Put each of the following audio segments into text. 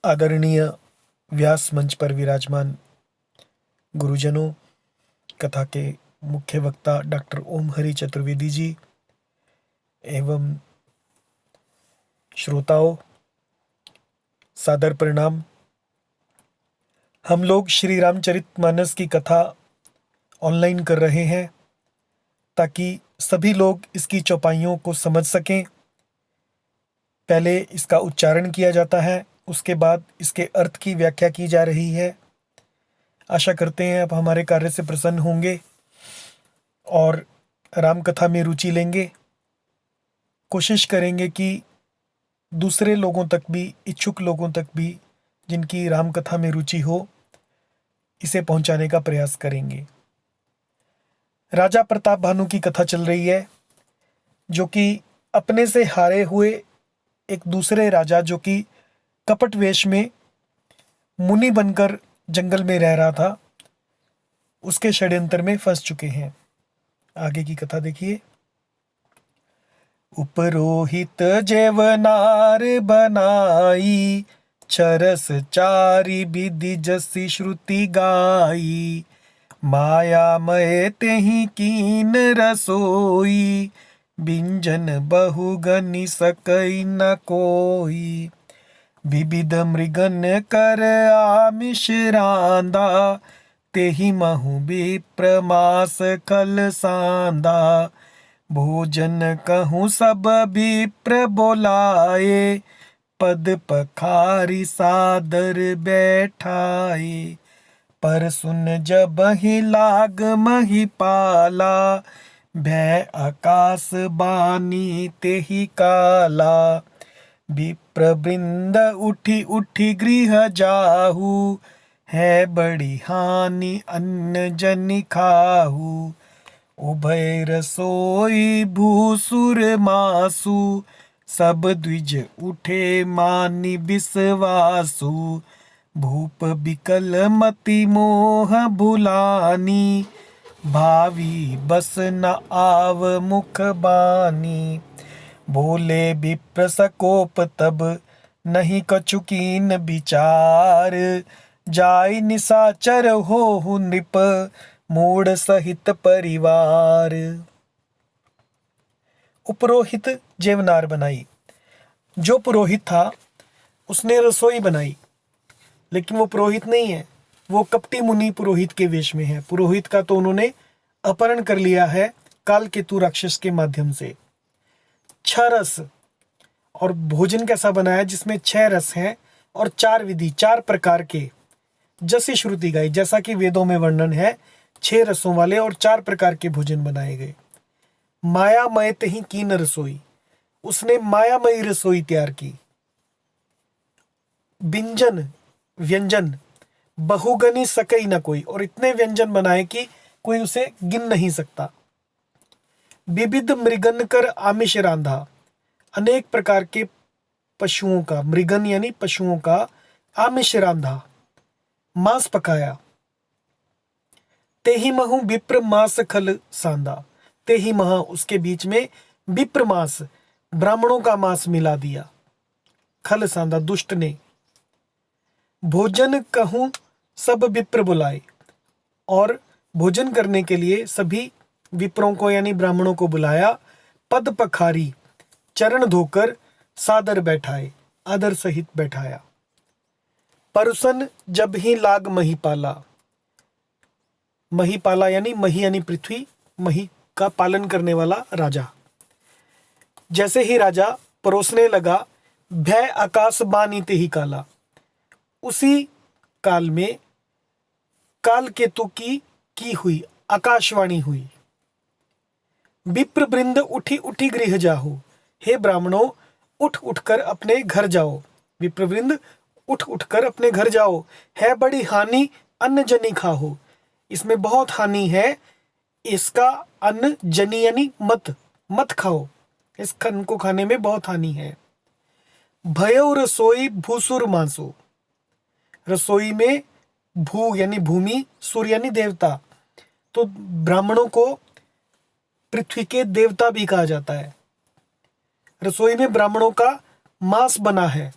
आदरणीय व्यास मंच पर विराजमान गुरुजनों, कथा के मुख्य वक्ता डॉक्टर ओम हरि चतुर्वेदी जी एवं श्रोताओं, सादर प्रणाम। हम लोग श्री रामचरितमानस की कथा ऑनलाइन कर रहे हैं ताकि सभी लोग इसकी चौपाइयों को समझ सकें। पहले इसका उच्चारण किया जाता है, उसके बाद इसके अर्थ की व्याख्या की जा रही है। आशा करते हैं आप हमारे कार्य से प्रसन्न होंगे और राम कथा में रुचि लेंगे। कोशिश करेंगे कि दूसरे लोगों तक भी, इच्छुक लोगों तक भी, जिनकी राम कथा में रुचि हो, इसे पहुंचाने का प्रयास करेंगे। राजा प्रताप भानु की कथा चल रही है, जो कि अपने से हारे हुए एक दूसरे राजा, जो कि कपट वेश में मुनि बनकर जंगल में रह रहा था, उसके षड्यंत्र में फंस चुके हैं। आगे की कथा देखिए। उपरोहित जेवनार बनाई, चरस चारि विधि जसी श्रुति गाई। माया मय तेहि कीन रसोई, बिंजन बहुगनि सकई न कोई। विविध मृगन कर आमिष रांदा, तेहि महु विप्र मास खल सांदा। भोजन कहूँ सब विप्र बोलाए, पद पखारी सादर बैठाए। पर सुन जब ही लाग मही पाला, भय आकाश बानी तेहि काला। विप्र वृंद उठी उठी गृह जाहू, है बड़ी हानि अन्न जनि खाहू। उभय रसोई भूसुर मासु, सब द्विज उठे मानि विश्वासु। भूप बिकल मति मोह भुलानी, भावी बस न आव मुख बानी। बोले विप्र सकोप तब, नहीं कछु कीन विचार। जाय निशाचर होहु नृप, मूढ़ सहित परिवार। उपरोहित जेवनार बनाई। जो पुरोहित था उसने रसोई बनाई, लेकिन वो पुरोहित नहीं है, वो कपटी मुनि पुरोहित के वेश में है। पुरोहित का तो उन्होंने अपहरण कर लिया है कालकेतु राक्षस के माध्यम से। 6 रस और भोजन कैसा बनाया, जिसमें 6 रस हैं और 4 विधि, 4 प्रकार के, जैसी श्रुति गाई, जैसा कि वेदों में वर्णन है। 6 रसों वाले और 4 प्रकार के भोजन बनाए गए। मायामय तेहि कीन रसोई, उसने मायामयी रसोई तैयार की। व्यंजन, व्यंजन बहुगनी सकई न कोई, और इतने व्यंजन बनाए कि कोई उसे गिन नहीं सकता। विविध मृगन कर आमिष रांधा, अनेक प्रकार के पशुओं का, मृगन यानी पशुओं का, आमिष रांधा, मांस पकाया। तेहि महु विप्र मास खल सांदा, तेहि महा, उसके बीच में विप्र मास, ब्राह्मणों का मांस मिला दिया। खल सांदा, दुष्ट ने। भोजन कहूं सब विप्र बुलाए, और भोजन करने के लिए सभी विप्रों को यानी ब्राह्मणों को बुलाया। पद पखारी, चरण धोकर सादर बैठाए, आदर सहित बैठाया। परुसन जब ही लाग मही पाला, मही पाला यानी मही यानी पृथ्वी, मही का पालन करने वाला राजा। जैसे ही राजा परोसने लगा, भय आकाश बानी तेहि काला, उसी काल में कालकेतु की हुई आकाशवाणी हुई। विप्र वृंद उठी उठी गृह जाहो, हे ब्राह्मणों उठ उठकर अपने घर जाओ। विप्र वृंद उठ उठकर अपने घर जाओ। है बड़ी हानि अन्न जनि खाहो, इसमें बहुत हानि है, इसका अन्न जनि यानी मत, मत खाओ, इस अन्न को खाने में बहुत हानि है। भयो रसोई भूसुर मांसो, रसोई में भू यानी भूमि, सूर्य यानी देवता, तो ब्राह्मणों को पृथ्वी के देवता भी कहा जाता है। रसोई में ब्राह्मणों का मांस बना है,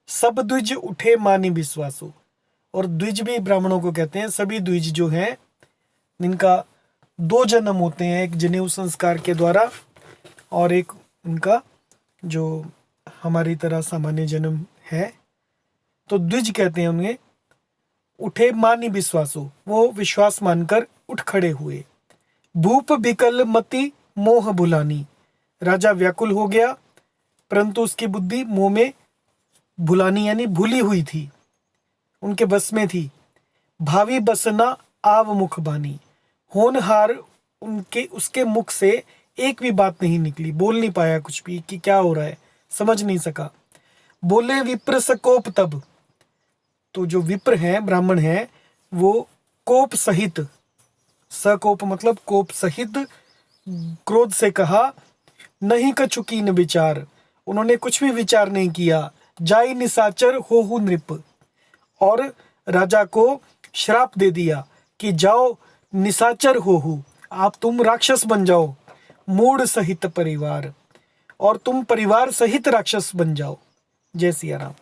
सब द्विज उठे मानी विश्वासो। और द्विज भी ब्राह्मणों को कहते हैं। सभी द्विज जो हैं इनका 2 जन्म होते हैं, एक जनेऊ संस्कार के द्वारा और एक इनका जो हमारी तरह सामान्य जन्म है। तो द्विज कहते हैं उन्हें। उठे मानी विश्वासो, वो विश्वास मानकर उठ खड़े हुए। भूप बिकल मति मोह भुलानी, राजा व्याकुल हो गया परंतु उसकी बुद्धि मोह में भुलानी यानी भूली हुई थी, उनके बस में थी। भावी बसना आव मुख बानी, होनहार उनके उसके मुख से एक भी बात नहीं निकली, बोल नहीं पाया कुछ भी कि क्या हो रहा है, समझ नहीं सका। बोले विप्र सकोप तब, तो जो विप्र हैं ब्राह्मण हैं वो कोप सहित, सकोप मतलब कोप सहित, क्रोध से कहा नहीं कछुकी न विचार, उन्होंने कुछ भी विचार नहीं किया। जाई निशाचर होहु नृप, और राजा को श्राप दे दिया कि जाओ निशाचर होहु, आप तुम राक्षस बन जाओ। मूढ़ सहित परिवार, और तुम परिवार सहित राक्षस बन जाओ। जय सिया राम।